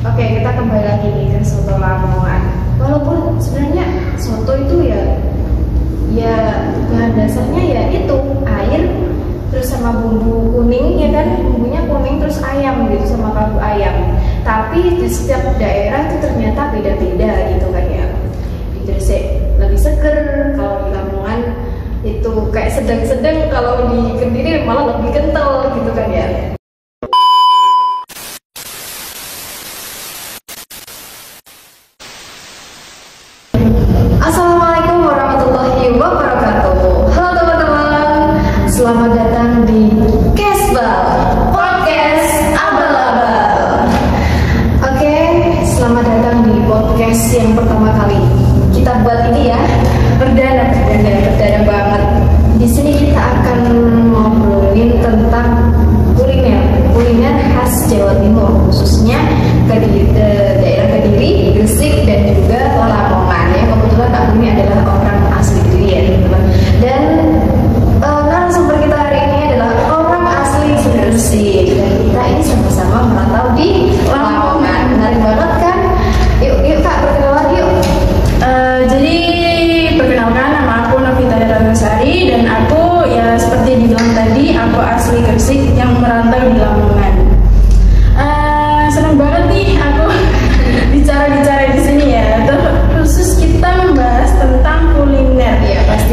Oke, kita kembali lagi nih ke soto Lamongan. Walaupun sebenarnya soto itu ya bahan dasarnya ya itu air terus sama bumbu kuning ya kan, bumbunya kuning terus ayam gitu sama kaldu ayam. Tapi di setiap daerah itu ternyata beda-beda gitu kan ya. Di Gresik lebih seger, kalau di Lamongan itu kayak sedang-sedang, kalau di Kediri malah lebih kental gitu kan ya. Assalamualaikum warahmatullahi wabarakatuh. Halo teman-teman, selamat datang di Kesbal Podcast Abal-Abal. Oke, selamat datang di podcast yang pertama kali kita buat ini ya. Perdana banget. Di sini kita akan ngobrolin tentang kuliner khas Jawa Timur, khususnya daerah Kediri, Gresik, dan juga Lamongan ya. Kebetulan aku ini adalah orang asli Kediri ya teman-teman. Dan narasumber kita hari ini adalah orang asli Gresik, dan kita ini sama-sama merantau di Lamongan. Menarik banget kan? Yuk Kak, perkenalan yuk. Jadi perkenalkan, nama aku Novita Ratnasari, dan aku ya seperti dibilang tadi, aku asli Gresik yang merantau di Lamongan. Senang banget nih aku bicara di sini ya. Khusus kita membahas tentang kuliner ya pasti.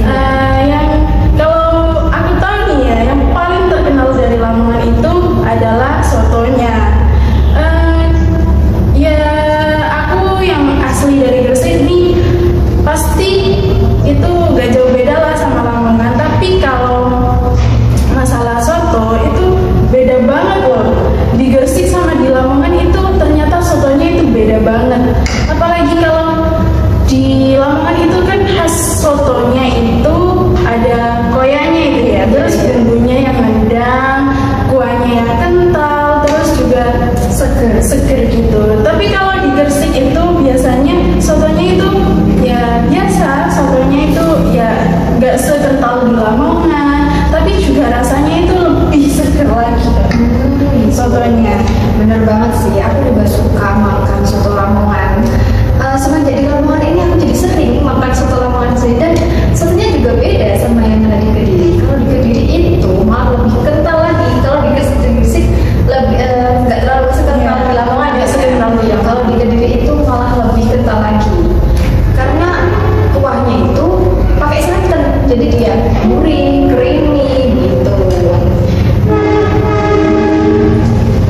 Yang kalau aku tahu nih ya, yang paling terkenal dari Lamongan itu adalah sotonya. Ya aku yang asli dari Gresik nih, pasti itu gak jauh beda lah sama Lamongan. Tapi kalau masalah soto itu beda banget loh. Di Gresik sama di Lamongan itu ternyata sotonya itu beda banget. Apalagi kalau di Lamongan itu kan khas sotonya itu ada koyanya itu ya, terus bumbunya yang nendang, kuahnya yang kental, terus juga seger gitu. Tapi kalau di Gresik itu biasanya sotonya itu ya biasa, sotonya itu ya gak sekental di Lamongan, tapi juga rasanya itu lebih seger lagi sotonya. Bener banget sih, aku juga suka makan soto Lamongan. Semenjak di Lamongan ini aku jadi sering makan soto Lamongan sih, dan sotonya juga beda sama yang ada di Kediri. Kalau di Kediri itu malah lebih kental lagi. Kalau di Gresik lebih nggak terlalu sekental di Lamongan ya, sekental ya. Kalau di Kediri itu malah lebih kental lagi karena kuahnya itu pakai santan, jadi dia gurih, creamy gitu.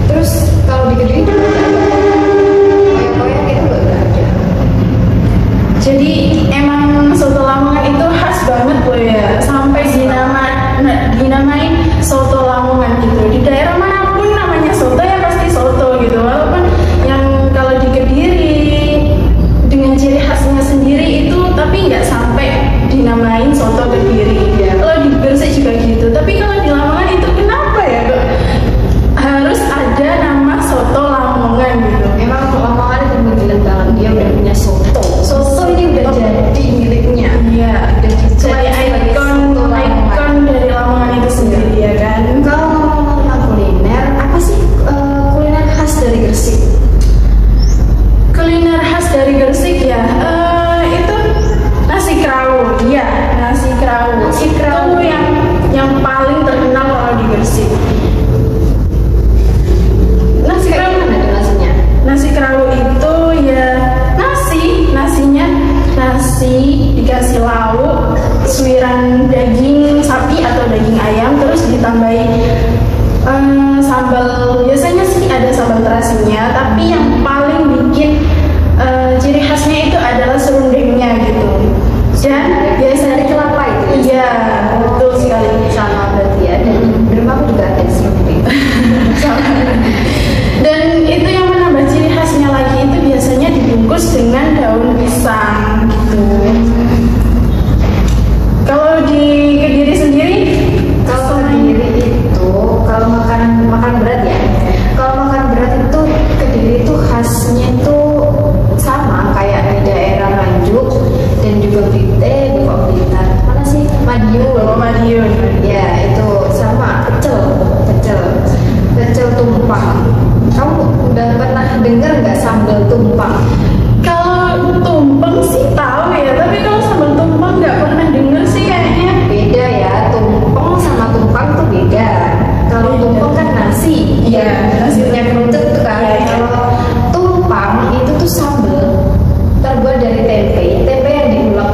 Terus kalau di Kediri juga ada koyak-koyak itu nggak ada. Jadi emang soto Lamongan itu khas banget loh ya, sampai dinamain soto Lamongan gitu. Di daerah manapun namanya soto ya pasti soto gitu. Walaupun yang kalau di Kediri dengan ciri khasnya sendiri itu, tapi nggak sampai dinamain soto Kediri ya. Kalau di Gresik juga gitu. Tapi kalau di Lamongan itu kenapa ya kok harus ada nama soto Lamongan gitu? Memang Lamongan itu panggilan banget, dia udah punya soto. Soto ini udah jadi miliknya. Iya, udah jadi ikon dari Lamongan itu sendiri ya kan. Kalau ngomong tentang kuliner, apa sih kuliner khas dari Gresik? Kuliner khas dari Gresik ya, itu nasi krawu. Iya, nasi krawu. Nasi krawu itu yang paling terkenal kalau di Gresik. Nasi krawu, Mana ada nasinya? nasi krawu itu ya nasi dikasih lauk, suiran daging sapi atau daging ayam, terus ditambahi sambal. Biasanya sih ada sambal terasinya, tapi yang paling bikin ciri khasnya itu adalah serundengnya gitu. Dan Biasa dari kelapa itu. iya, betul sekali. Sama berarti ya. Dan di rumahku juga ada serundeng. Dan itu yang menambah ciri khasnya lagi itu biasanya dibungkus dengan daun pisang gitu. Kalau di Kediri sendiri, Kalau Kediri itu, kalau makan berat ya. Kalau makan berat itu Kediri itu khas dengar nggak sambal tumpang? Kalau tumpeng sih tahu ya, tapi kalau sambal tumpeng nggak pernah denger sih kayaknya. Beda ya, tumpeng sama tumpang tuh beda. Kalau tumpeng kan nasi, Iya, nasinya kerucut tuh kan. Iya, iya. Kalau tumpang itu tuh sambal terbuat dari tempe yang diulek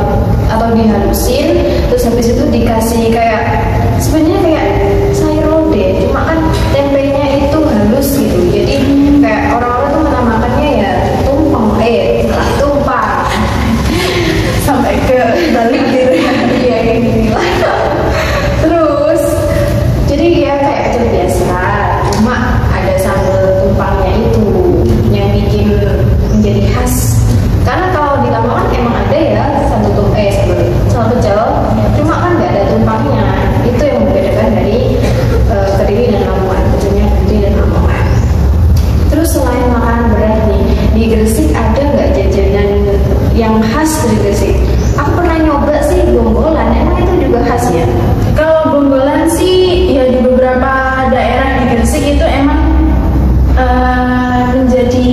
atau dihalusin, terus habis itu dikasih kayak sebenarnya kayak sayur lodeh, cuma kan tempenya itu halus gitu. Jadi kayak orang-orang tuh menamakannya ya tumpang. Sampai ke balik gitu ya. Iya kayak gini lah. Terus jadi ya kayak kecil biasa, cuma ada sambal tumpangnya itu yang bikin menjadi khas. Karena kalau di Lamongan emang ada ya sambal pecel, cuma kan nggak ada tumpangnya. Itu yang membedakan dari Kediri dan Lamongan, khususnya Kediri dan Lamongan. Terus selain makanan berat nih, di Gresik ada nggak jajanan yang khas dari Gresik? Aku pernah nyoba sih bonggolan, emang itu juga khas ya? Kalau bonggolan sih ya di beberapa daerah di Gresik itu emang menjadi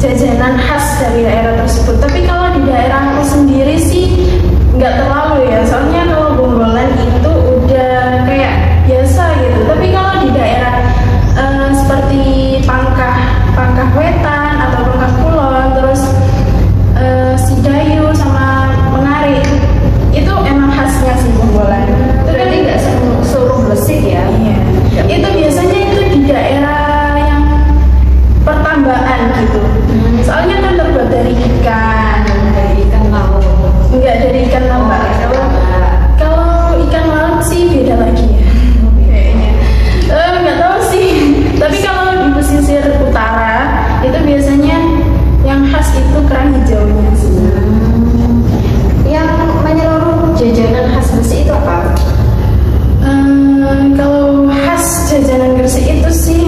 jajanan khas dari daerah tersebut. Tapi kalau di daerah aku sendiri sih nggak terlalu ya. Soalnya kalau bonggolan itu udah kayak biasa gitu. Tapi kalau di daerah seperti Pangkah Wetan atau Pangkah Kulon, terus Sidayu sama Menari, itu emang khasnya sih bonggolan. Itu kan Berarti nggak seluruh Gresik ya? iya. Itu biasanya itu di daerah yang pertambakan gitu. Soalnya kan terbuat dari ikan. Dari ikan laut. Enggak dari ikan tambak. Kalau ikan laut sih beda lagi ya. Kayaknya. Nggak tahu sih. Tapi kalau di pesisir utara itu biasanya yang khas itu kerang hijaunya sih. Yang menyeluruh jajanan khas Gresik itu apa? Kalau khas jajanan Gresik itu sih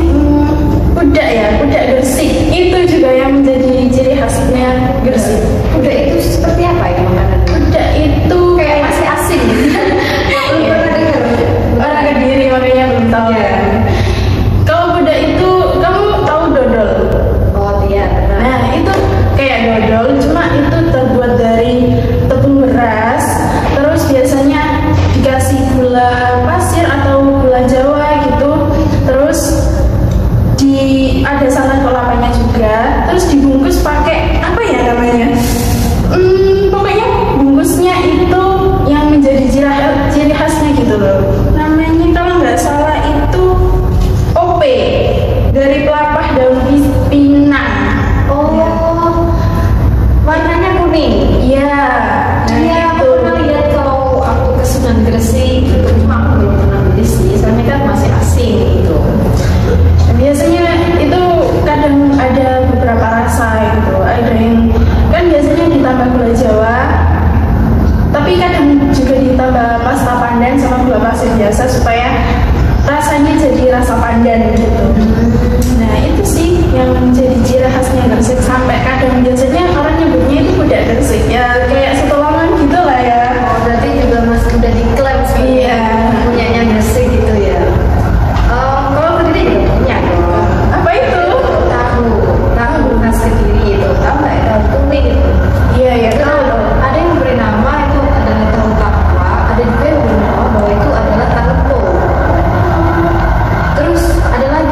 kudak Gresik. Itu juga yang menjadi ciri khasnya Gresik. Kuda itu seperti apa ya makanan? Kudak itu Kayak masih asing. Belum Iya. pernah dengar. orang Kediri makanya belum tahu Iya. ya. Kalau kudak itu kamu tahu dodol? Oh iya, benar. Nah itu kayak dodol, cuma itu terbuat dari tepung beras. Terus biasanya dikasih gula pasir atau gula Jawa gitu. Terus ada santan kelapanya juga. Terus dibungkus pakai apa ya namanya? Pokoknya bungkusnya itu yang menjadi ciri khasnya gitu loh. Namanya kalau nggak salah itu OP dari pelepah daun pinang. Oh, warnanya kuning. Iya. Iya, aku itu. pernah lihat kalau aku ke Sunan Gresik gitu, cuma aku belum pernah beli sih, soalnya kan masih asing gitu. Biasanya itu kadang ada beberapa rasa gitu. Ada yang kan biasanya ditambah gula Jawa, tapi kadang juga ditambah pasta pandan sama gula pasir biasa supaya rasanya jadi rasa pandan gitu. Nah itu sih yang menjadi ciri khasnya Gresik. Sampai kadang biasanya orang nyebutnya itu kudak Gresik ya, kayak setolaman gitu lah ya. Oh, berarti juga masih udah diklaim sebagai Iya. punyanya Gresik gitu ya. Kalau Kediri juga punya dong. Apa itu? Tahu khas Kediri itu, tahu nggak ya? Tahu kuning itu. Iya ya Itu tahu dong. ada yang beri nama itu adalah tahu takwa, ada juga yang beri nama bahwa itu adalah tahu. Terus ada lagi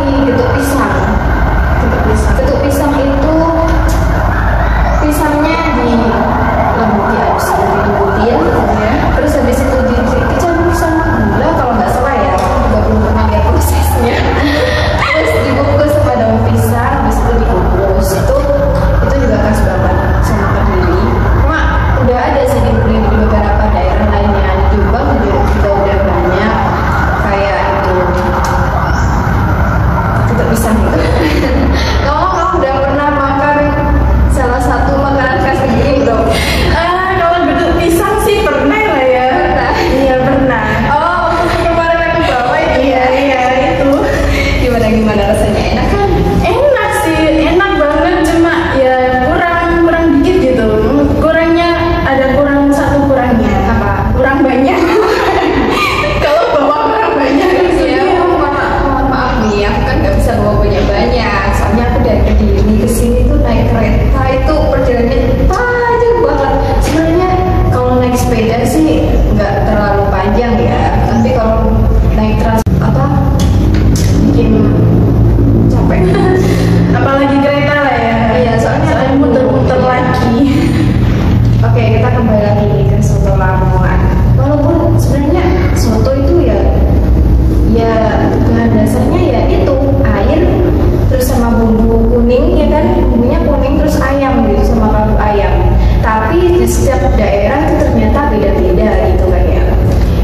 di setiap daerah itu ternyata beda-beda gitu kan ya.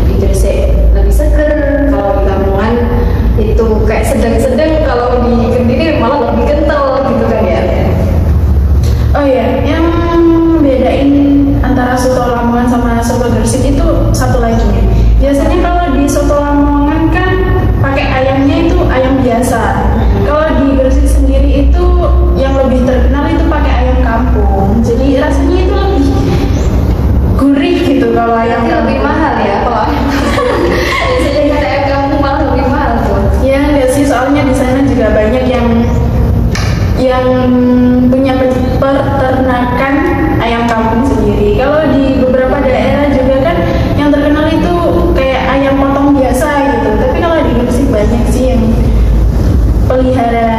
Di Gresik lebih seger, kalau di Lamongan itu kayak sedang-sedang, kalau di Kediri malah lebih kental gitu kan ya. Oh iya, yang bedain antara soto Lamongan sama soto Gresik itu satu lagi nih. Biasanya kalau di soto Lamongan kan pakai ayamnya itu ayam biasa. Kalau di Gresik sendiri itu yang lebih terkenal itu pakai ayam kampung. Jadi rasanya itu lebih gurih gitu kalau ayam Tapi lebih mahal ya kalau biasanya kita ayam kampung malah lebih mahal tuh. Ya enggak sih, soalnya di sana juga banyak yang punya peternakan ayam kampung sendiri. Kalau di beberapa daerah juga kan yang terkenal itu kayak ayam potong biasa gitu. Tapi kalau di Gresik banyak sih yang pelihara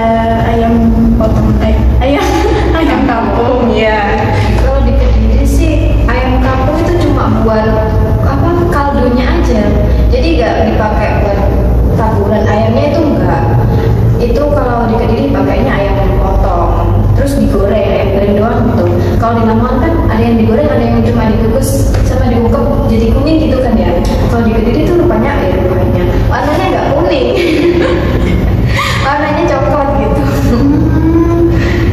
ayam potong ayam ayam kampung ya. Kalau di Kediri sih ayam kampung itu cuma buat apa, kaldunya aja. Jadi nggak dipakai buat taburan ayamnya, itu enggak. Itu kalau di Kediri pakainya ayam potong, terus digoreng, ayam goreng doang gitu. Kalau di Lamongan kan ada yang digoreng, ada yang cuma dikukus sama diungkep jadi kuning gitu kan ya. Kalau di Kediri tuh rupanya warnanya nggak kuning, warnanya coklat gitu.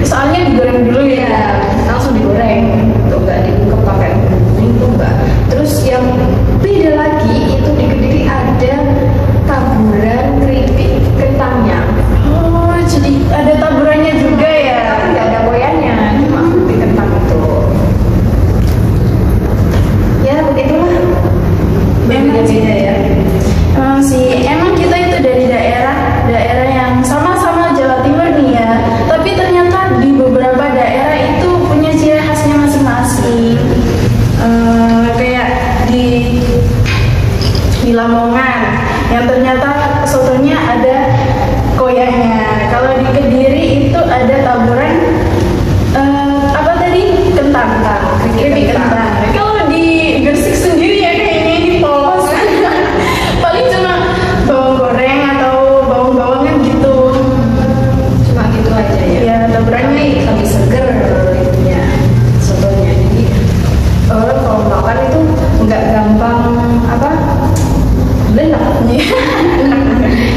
Soalnya digoreng dulu ya. Ya, langsung digoreng, tuh nggak diungkep pakai kuning tuh enggak. Terus yang beda lagi itu di Kediri ada taburan keripik kentangnya. Oh, jadi ada taburannya juga ya. Tapi nggak ada koyannya, cuma keripik kentang itu. Ya begitulah, beda-beda ya. Emang sih, emang kita itu dari daerah yang sama-sama Jawa Timur nih ya. Tapi ternyata di beberapa daerah itu punya ciri khasnya masing-masing. Kayak di Lamongan, yang ternyata sotonya ada koyanya. Kalau di Kediri itu ada taburan apa tadi? Kentang, keripik kentang. Kalau di Gresik sendiri ya kayaknya ini polos. Paling cuma bawang goreng atau bawang-bawangan gitu. Cuma gitu aja ya. Ya, taburannya Lebih seger itunya, sotonya. Jadi orang kalau makan itu nggak gampang apa, belenak.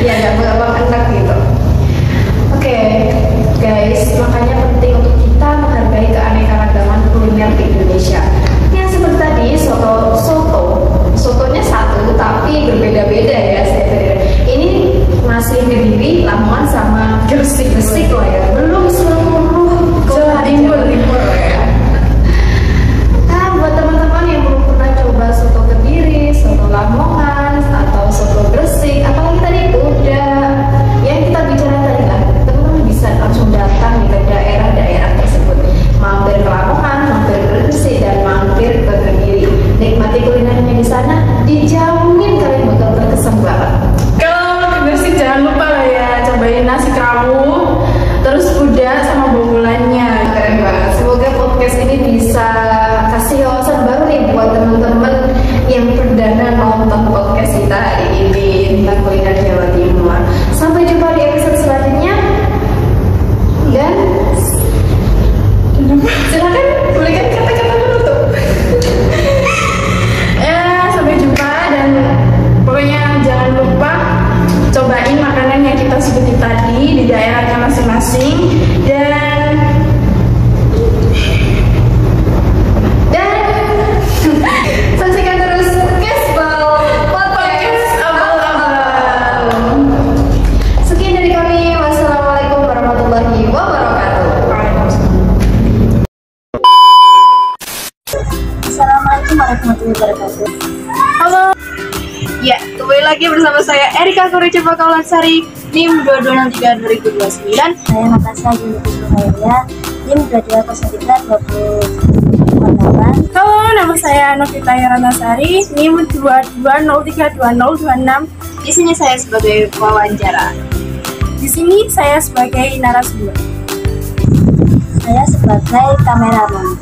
Ya nggak gampang enak gitu. Oke guys, makanya penting untuk kita menghargai keanekaragaman kuliner di Indonesia. Yang seperti tadi sotonya satu tapi berbeda-beda ya setiap daerah. Ini masih Kediri, Lamongan sama Gresik lah ya. Belum seluruh Jawa Timur ya. Nah, buat teman-teman yang belum pernah coba soto Kediri, soto Lamongan, atau soto Gresik, apalagi tadi udah yang kita bicara tadi lah, teman-teman bisa langsung datang ke daerah-daerah tersebut, mampir ke Lamongan, mampir ke Gresik, dan mampir ke Kediri. Nikmati kulinernya di sana, dijamin kalian bakal terkesan banget. Kalau ke Gresik jangan lupa lah ya, cobain nasi krawul, terus kuda sama bomulannya. Keren banget. Semoga podcast ini bisa kasih wawasan baru nih buat teman-teman yang perdana nonton podcast kita hari ini tentang kuliner Jawa Timur. Sampai jumpa di episode selanjutnya. Dan silakan berikan kata-kata penutup. Ya, sampai jumpa dan pokoknya jangan lupa cobain makanan yang kita sebutin tadi di daerahnya masing-masing dan saksikan terus Kesbal Podcast Abal-abal. Sekian dari kami. Wassalamualaikum warahmatullahi wabarakatuh. Assalamualaikum warahmatullahi wabarakatuh. halo. Ya, kembali lagi bersama saya Erika Kurici Bakaulasari, NIM 2263 2029. Saya Makassar Yunus Suhaila, NIM 2203 2028. Halo, nama saya Novita Yaranasari, NIM 22032026. Di sini saya sebagai wawancara. Di sini saya sebagai narasumber. Saya sebagai kameramen.